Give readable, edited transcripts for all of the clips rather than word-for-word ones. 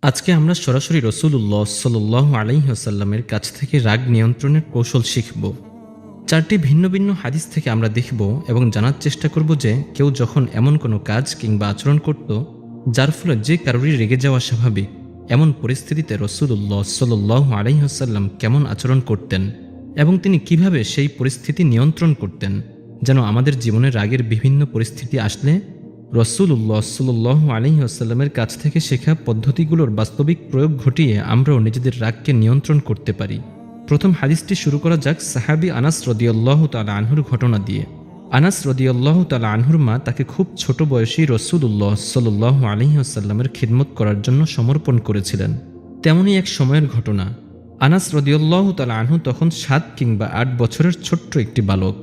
আজকে আমরা সরাসরি রাসূলুল্লাহ সাল্লাল্লাহু আলাইহি ওয়াসাল্লামের কাছ থেকে রাগ নিয়ন্ত্রণের কৌশল শিখব। চারটি ভিন্ন ভিন্ন হাদিস থেকে আমরা দেখব এবং জানার চেষ্টা করব যে কেউ যখন এমন কোনো কাজ কিংবা আচরণ করত যার ফলে যে কারোরই রেগে যাওয়া স্বাভাবিক, এমন পরিস্থিতিতে রাসূলুল্লাহ সাল্লাল্লাহু আলাইহি ওয়াসাল্লাম কেমন আচরণ করতেন এবং তিনি কিভাবে সেই পরিস্থিতি নিয়ন্ত্রণ করতেন, যেন আমাদের জীবনে রাগের বিভিন্ন পরিস্থিতি আসলে রাসূলুল্লাহ সাল্লাল্লাহু আলাইহি ওয়াসাল্লামের কাছ থেকে শেখা পদ্ধতিগুলোর বাস্তবিক প্রয়োগ ঘটিয়ে আমরাও নিজেদের রাগকে নিয়ন্ত্রণ করতে পারি। প্রথম হাদিসটি শুরু করা যাক সাহাবী আনাস রাদিয়াল্লাহু তাআলা আনহুর ঘটনা দিয়ে। আনাস রাদিয়াল্লাহু তাআলা আনহুর মা তাকে খুব ছোট বয়সেই রাসূলুল্লাহ সাল্লাল্লাহু আলাইহি ওয়াসাল্লামের খিদমত করার জন্য সমর্পণ করেছিলেন। তেমনই এক সময়ের ঘটনা। আনাস রাদিয়াল্লাহু তাআলা আনহু তখন ৭ কিংবা ৮ বছরের ছোট্ট একটি বালক।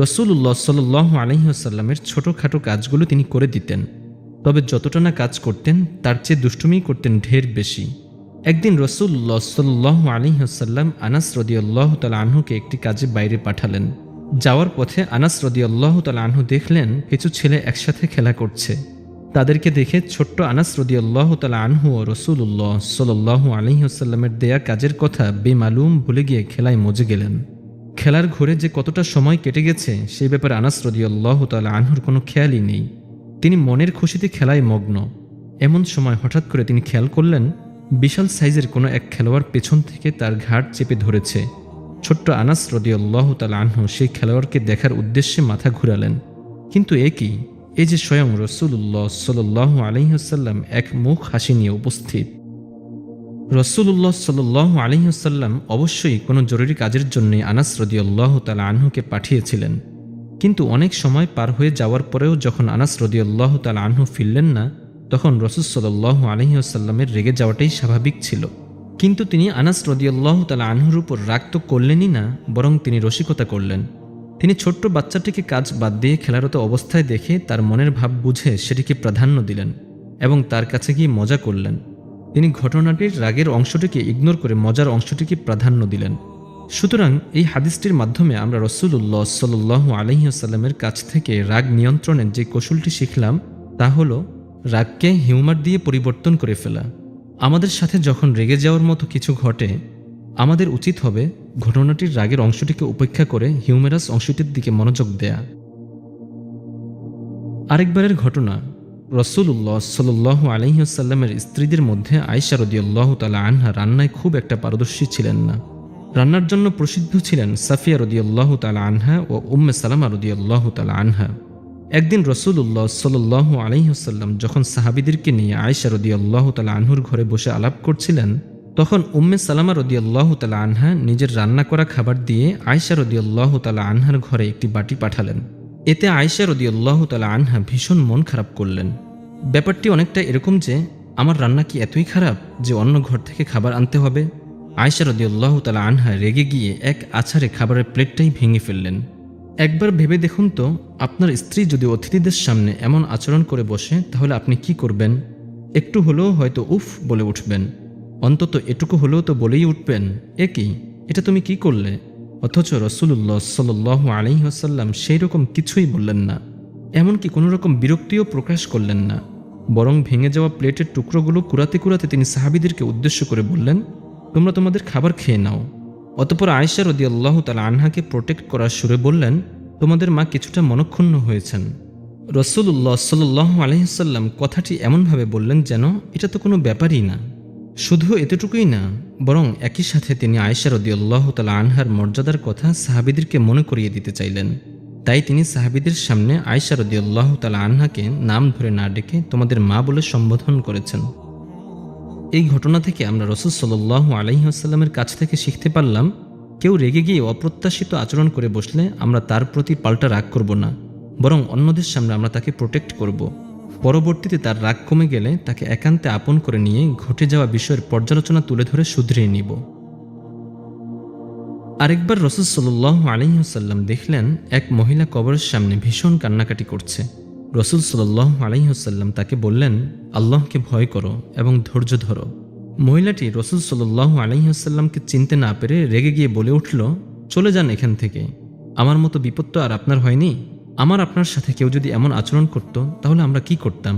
রাসূলুল্লাহ সাল্লাল্লাহু আলাইহি ওয়াসাল্লামের ছোটখাটো কাজগুলো তিনি করে দিতেন, তবে যতটা না কাজ করতেন তার চেয়ে দুষ্টুমি করতেন ঢের বেশি। একদিন রাসূলুল্লাহ সাল্লাল্লাহু আলাইহি ওয়াসাল্লাম আনাস রাদিয়াল্লাহু তাআলা আনহুকে একটি কাজে বাইরে পাঠালেন। যাওয়ার পথে আনাস রাদিয়াল্লাহু তাআলা আনহু দেখলেন কিছু ছেলে একসাথে খেলা করছে। তাদেরকে দেখে ছোট্ট আনাস রাদিয়াল্লাহু তাআলা আনহু ও রাসূলুল্লাহ সাল্লাল্লাহু আলাইহি ওয়াসাল্লামের দেয়া কাজের কথা বেমালুম ভুলে গিয়ে খেলায় মজে গেলেন। খেলার ঘরে যে কতটা সময় কেটে গেছে সেই ব্যাপারে আনাস রাদিয়াল্লাহু তাআলা আনহুর কোনো খেয়ালই নেই। তিনি মনের খুশিতে খেলায় মগ্ন। এমন সময় হঠাৎ করে তিনি খেয়াল করলেন বিশাল সাইজের কোনো এক খেলোয়াড় পেছন থেকে তার ঘাড় চেপে ধরেছে। ছোট্ট আনাস রাদিয়াল্লাহু তাআলা আনহু সেই খেলোয়াড়কে দেখার উদ্দেশ্যে মাথা ঘুরালেন, কিন্তু এ কি? এই যে স্বয়ং রাসূলুল্লাহ সাল্লাল্লাহু আলাইহি ওয়াসাল্লাম এক মুখ হাসি নিয়ে উপস্থিত। রাসূলুল্লাহ সাল্লাল্লাহু আলাইহি ওয়াসাল্লাম অবশ্যই কোনো জরুরি কাজের জন্যই আনাস রাদিয়াল্লাহু তাআলা আনহুকে পাঠিয়েছিলেন, কিন্তু অনেক সময় পার হয়ে যাওয়ার পরেও যখন আনাস রাদিয়াল্লাহু তাআলা আনহু ফিরলেন না, তখন রাসূল সাল্লাল্লাহু আলাইহি ওয়াসাল্লামের রেগে যাওয়াটাই স্বাভাবিক ছিল। কিন্তু তিনি আনাস রাদিয়াল্লাহু তাআলা আনহুর উপর রাগ তো করলেনই না, বরং তিনি রসিকতা করলেন। তিনি ছোট্ট বাচ্চাটিকে কাজ বাদ দিয়ে খেলারত অবস্থায় দেখে তার মনের ভাব বুঝে সেটিকে প্রাধান্য দিলেন এবং তার কাছে গিয়ে মজা করলেন। তিনি ঘটনাটির রাগের অংশটিকে ইগনোর করে মজার অংশটিকে প্রাধান্য দিলেন। সুতরাং এই হাদিসটির মাধ্যমে আমরা রাসূলুল্লাহ সাল্লাল্লাহু আলাইহি ওয়াসাল্লামের কাছ থেকে রাগ নিয়ন্ত্রণের যে কৌশলটি শিখলাম তা হলো রাগকে হিউমার দিয়ে পরিবর্তন করে ফেলা। আমাদের সাথে যখন রেগে যাওয়ার মতো কিছু ঘটে, আমাদের উচিত হবে ঘটনাটির রাগের অংশটিকে উপেক্ষা করে হিউমেরাস অংশটির দিকে মনোযোগ দেয়া। আরেকবারের ঘটনা, রাসূলুল্লাহ সাল্লাল্লাহু আলাইহি ওয়াসাল্লামের স্ত্রীদের মধ্যে আয়েশা রাদিয়াল্লাহু তাআলা আনহা রান্নায় খুব একটা পারদর্শী ছিলেন না। রান্নার জন্য প্রসিদ্ধ ছিলেন সাফিয়া রাদিয়াল্লাহু তাআলা আনহা ও উম্মে সালামা রাদিয়াল্লাহু তাআলা আনহা। একদিন রাসূলুল্লাহ সাল্লাল্লাহু আলাইহি ওয়াসাল্লাম যখন সাহাবীদেরকে নিয়ে আয়েশা রাদিয়াল্লাহু তাআলা আনহুর ঘরে বসে আলাপ করছিলেন, তখন উম্মে সালামা রাদিয়াল্লাহু তাআলা আনহা নিজের রান্না করা খাবার দিয়ে আয়েশা রাদিয়াল্লাহু তাআলা আনহার ঘরে একটি বাটি পাঠালেন। এতে আয়েশা রাদিয়াল্লাহু তাআলা আনহা ভীষণ মন খারাপ করলেন। ব্যাপারটি অনেকটা এরকম যে, আমার রান্না কি এতই খারাপ যে অন্য ঘর থেকে খাবার আনতে হবে? আয়েশা রাদিয়াল্লাহু তাআলা আনহা রেগে গিয়ে এক আছাড়ে খাবারের প্লেটটাই ভেঙে ফেললেন। একবার ভেবে দেখুন তো, আপনার স্ত্রী যদি অতিথিদের সামনে এমন আচরণ করে বসে, তাহলে আপনি কি করবেন? একটু হলেও হয়তো উফ বলে উঠবেন, অন্তত এটুকু হলেও তো বলেই উঠবেন, এ কি, এটা তুমি কি করলে? অথচ রাসূলুল্লাহ সাল্লাল্লাহু আলাইহি ওয়াসাল্লাম সেই রকম কিছুই বললেন না, এমনকি কোনো রকম বিরক্তিও প্রকাশ করলেন না। বরং ভেঙে যাওয়া প্লেটের টুকরোগুলো কুড়াতে কুড়াতে তিনি সাহাবীদেরকে উদ্দেশ্য করে বললেন, তোমরা তোমাদের খাবার খেয়ে নাও। অতঃপর আয়েশা রাদিয়াল্লাহু তাআলা আনহাকে প্রোটেক্ট করার সুরে বললেন, তোমাদের মা কিছুটা মনক্ষুণ্ণ হয়েছেন। রাসূলুল্লাহ সাল্লাল্লাহু আলাইহি ওয়াসাল্লাম কথাটি এমনভাবে বললেন যেন এটা তো কোনো ব্যাপারই না। শুধু এতটুকুই না, বরং একই সাথে তিনি আয়েশা রাদিয়াল্লাহু তাআলা আনহার মর্যাদার কথা সাহাবীদেরকে মনে করিয়ে দিতে চাইলেন। তাই তিনি সাহাবীদের সামনে আয়েশা রাদিয়াল্লাহু তাআলা আনহাকে নাম ধরে না ডেকে তোমাদের মা বলে সম্বোধন করেছেন। এই ঘটনা থেকে আমরা রাসূল সাল্লাল্লাহু আলাইহি ওয়াসাল্লামের কাছ থেকে শিখতে পারলাম, কেউ রেগে গিয়ে অপ্রত্যাশিত আচরণ করে বসলে আমরা তার প্রতি পাল্টা রাগ করব না, বরং অন্যদের সামনে আমরা তাকে প্রোটেক্ট করব। পরবর্তীতে তার রাগ কমে গেলে তাকে একান্তে আপন করে নিয়ে ঘটে যাওয়া বিষয়ের পর্যালোচনা তুলে ধরে শুধরিয়ে নিব। আরেকবার রাসূল সাল্লাল্লাহু আলাইহি ওয়াসাল্লাম দেখলেন এক মহিলা কবরের সামনে ভীষণ কান্নাকাটি করছে। রাসূল সাল্লাল্লাহু আলাইহি ওয়াসাল্লাম তাকে বললেন, আল্লাহকে ভয় করো এবং ধৈর্য ধরো। মহিলাটি রাসূল সাল্লাল্লাহু আলাইহি ওয়াসাল্লামকে চিনতে না পেরে রেগে গিয়ে বলে উঠল, চলে যান এখান থেকে, আমার মতো বিপদ তো আর আপনার হয়নি। আমার আপনার সাথে কেউ যদি এমন আচরণ করত তাহলে আমরা কি করতাম?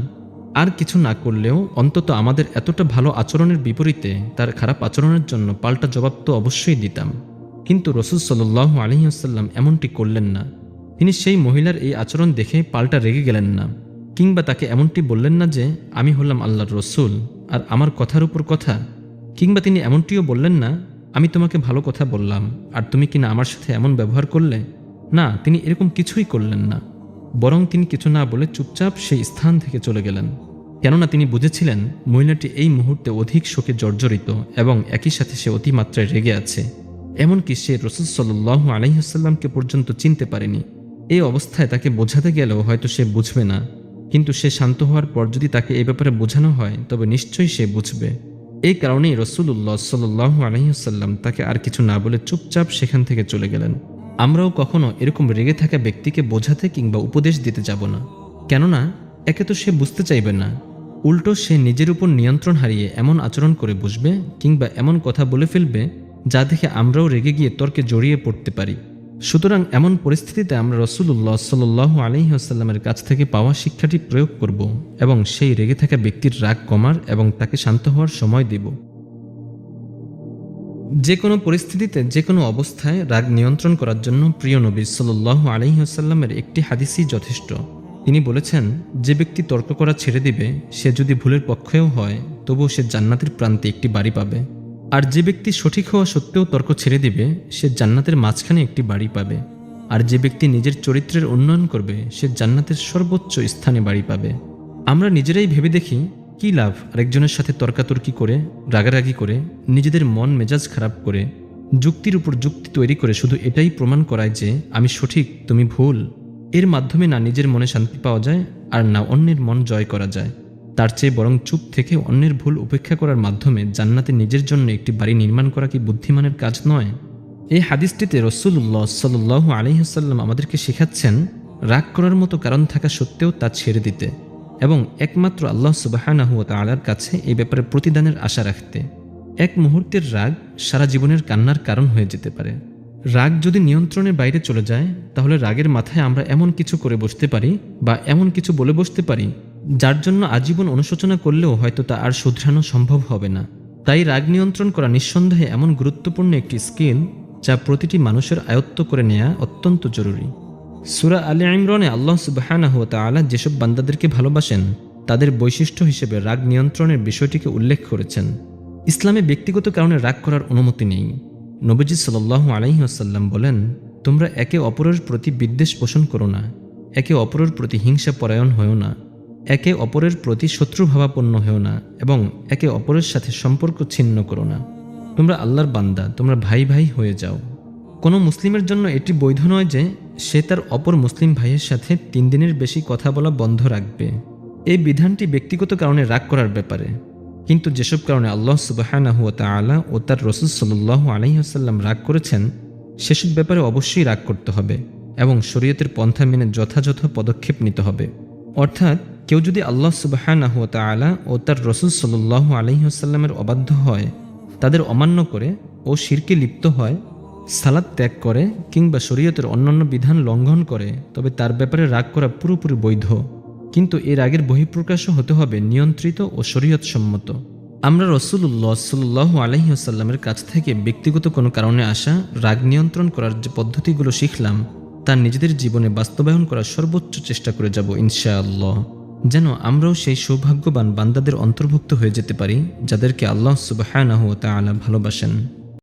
আর কিছু না করলেও অন্তত আমাদের এতটা ভালো আচরণের বিপরীতে তার খারাপ আচরণের জন্য পাল্টা জবাব তো অবশ্যই দিতাম। কিন্তু রাসূল সাল্লাল্লাহু আলাইহি ওয়াসাল্লাম এমনটি করলেন না। তিনি সেই মহিলার এই আচরণ দেখে পাল্টা রেগে গেলেন না, কিংবা তাকে এমনটি বললেন না যে আমি হলাম আল্লাহর রসুল আর আমার কথার উপর কথা, কিংবা তিনি এমনটিও বললেন না আমি তোমাকে ভালো কথা বললাম আর তুমি কিনা আমার সাথে এমন ব্যবহার করলে। না, তিনি এরকম কিছুই করলেন না। বরং তিনি কিছু না বলে চুপচাপ সেই স্থান থেকে চলে গেলেন, কেননা তিনি বুঝেছিলেন মহিলাটি এই মুহূর্তে অধিক শোকে জর্জরিত এবং একই সাথে সে অতিমাত্রায় রেগে আছে। এমনকি সে রাসূল সাল্লাল্লাহু আলাইহি ওয়াসাল্লামকে পর্যন্ত চিনতে পারেনি। এই অবস্থায় তাকে বোঝাতে গেলেও হয়তো সে বুঝবে না, কিন্তু সে শান্ত হওয়ার পর যদি তাকে এই ব্যাপারে বোঝানো হয় তবে নিশ্চয়ই সে বুঝবে। এই কারণেই রাসূলুল্লাহ সাল্লাল্লাহু আলাইহি ওয়াসাল্লাম তাকে আর কিছু না বলে চুপচাপ সেখান থেকে চলে গেলেন। আমরাও কখনো এরকম রেগে থাকা ব্যক্তিকে বোঝাতে কিংবা উপদেশ দিতে যাব না, কেননা একে তো সে বুঝতে চাইবে না, উল্টো সে নিজের উপর নিয়ন্ত্রণ হারিয়ে এমন আচরণ করে বসবে কিংবা এমন কথা বলে ফেলবে যা দেখে আমরাও রেগে গিয়ে তর্কে জড়িয়ে পড়তে পারি। সুতরাং এমন পরিস্থিতিতে আমরা রাসূলুল্লাহ সাল্লাল্লাহু আলাইহি ওয়াসাল্লামের কাছ থেকে পাওয়া শিক্ষাটি প্রয়োগ করব এবং সেই রেগে থাকা ব্যক্তির রাগ কমার এবং তাকে শান্ত হওয়ার সময় দেব। যে কোনো পরিস্থিতিতে যে কোনো অবস্থায় রাগ নিয়ন্ত্রণ করার জন্য প্রিয় নবী সাল্লাল্লাহু আলাইহি ওয়াসাল্লামের একটি হাদিসই যথেষ্ট। তিনি বলেছেন, যে ব্যক্তি তর্ক করা ছেড়ে দিবে সে যদি ভুলের পক্ষেও হয় তবুও সে জান্নাতের প্রান্তে একটি বাড়ি পাবে, আর যে ব্যক্তি সঠিক হওয়া সত্ত্বেও তর্ক ছেড়ে দিবে সে জান্নাতের মাঝখানে একটি বাড়ি পাবে, আর যে ব্যক্তি নিজের চরিত্রের উন্নয়ন করবে সে জান্নাতের সর্বোচ্চ স্থানে বাড়ি পাবে। আমরা নিজেরাই ভেবে দেখি কী লাভ আরেকজনের সাথে তর্কাতর্কি করে, রাগারাগি করে, নিজেদের মন মেজাজ খারাপ করে, যুক্তির উপর যুক্তি তৈরি করে শুধু এটাই প্রমাণ করায় যে আমি সঠিক তুমি ভুল। এর মাধ্যমে না নিজের মনে শান্তি পাওয়া যায় আর না অন্যের মন জয় করা যায়। তার চেয়ে বরং চুপ থেকে অন্যের ভুল উপেক্ষা করার মাধ্যমে জান্নাতে নিজের জন্য একটি বাড়ি নির্মাণ করা কি বুদ্ধিমানের কাজ নয়? এই হাদিসটিতে রাসূলুল্লাহ সাল্লাল্লাহু আলাইহি ওয়াসাল্লাম আমাদেরকে শেখাচ্ছেন রাগ করার মতো কারণ থাকা সত্ত্বেও তা ছেড়ে দিতে এবং একমাত্র আল্লাহ সুবহানাহু ওয়া তাআলার কাছে এই ব্যাপারে প্রতিদানের আশা রাখতে। এক মুহূর্তের রাগ সারা জীবনের কান্নার কারণ হয়ে যেতে পারে। রাগ যদি নিয়ন্ত্রণের বাইরে চলে যায় তাহলে রাগের মাথায় আমরা এমন কিছু করে বসতে পারি বা এমন কিছু বলে বসতে পারি যার জন্য আজীবন অনুশোচনা করলেও হয়তো তা আর শুধরানো সম্ভব হবে না। তাই রাগ নিয়ন্ত্রণ করা নিঃসন্দেহে এমন গুরুত্বপূর্ণ একটি স্কিল যা প্রতিটি মানুষের আয়ত্ত করে নেওয়া অত্যন্ত জরুরি। সূরা আলে ইমরানে আল্লাহ সুবহানাহু ওয়া তাআলা যেসব বান্দাদেরকে ভালোবাসেন তাদের বৈশিষ্ট্য হিসেবে রাগ নিয়ন্ত্রণের বিষয়টিকে উল্লেখ করেছেন। ইসলামে ব্যক্তিগত কারণে রাগ করার অনুমতি নেই। নবীজি সাল্লাল্লাহু আলাইহি ওয়াসাল্লাম বলেন, তোমরা একে অপরের প্রতি বিদ্বেষ পোষণ করো না, একে অপরের প্রতি হিংসা পরায়ণ হও না, একে অপরের প্রতি শত্রুভাবাপন্ন হও না এবং একে অপরের সাথে সম্পর্ক ছিন্ন করো না। তোমরা আল্লাহর বান্দা, তোমরা ভাই ভাই হয়ে যাও। কোনো মুসলিমের জন্য এটি বৈধ নয় যে সে তার অপর মুসলিম ভাইয়ের সাথে 3 দিনের বেশি কথা বলা বন্ধ রাখবে। এই বিধানটি ব্যক্তিগত কারণে রাগ করার ব্যাপারে, কিন্তু যেসব কারণে আল্লাহ সুবহানাহু ওয়া তাআলা ও তার রাসূল সাল্লাল্লাহু আলাইহি ওয়াসাল্লাম রাগ করেছেন সেসব ব্যাপারে অবশ্যই রাগ করতে হবে এবং শরীয়তের পন্থা মেনে যথাযথ পদক্ষেপ নিতে হবে। অর্থাৎ কেউ যদি আল্লাহ সুবহানাহু ওয়া তাআলা ও তার রাসূল সাল্লাল্লাহু আলাইহি ওয়াসাল্লামের অবাধ্য হয়, তাদের অমান্য করে ও শিরকে লিপ্ত হয়, সালাত ত্যাগ করে কিংবা শরীয়তের অন্যান্য বিধান লঙ্ঘন করে, তবে তার ব্যাপারে রাগ করা পুরোপুরি বৈধ, কিন্তু এর আগের বহিঃপ্রকাশও হতে হবে নিয়ন্ত্রিত ও শরীয়ত সম্মত। আমরা রাসূলুল্লাহ সাল্লাল্লাহু আলাইহি ওয়াসাল্লামের কাছ থেকে ব্যক্তিগত কোনো কারণে আসা রাগ নিয়ন্ত্রণ করার যে পদ্ধতিগুলো শিখলাম তা নিজেদের জীবনে বাস্তবায়ন করার সর্বোচ্চ চেষ্টা করে যাব ইনশাআল্লাহ, যেন আমরাও সেই সৌভাগ্যবান বান্দাদের অন্তর্ভুক্ত হয়ে যেতে পারি যাদেরকে আল্লাহ সুবহানাহু ওয়া তাআলা ভালোবাসেন।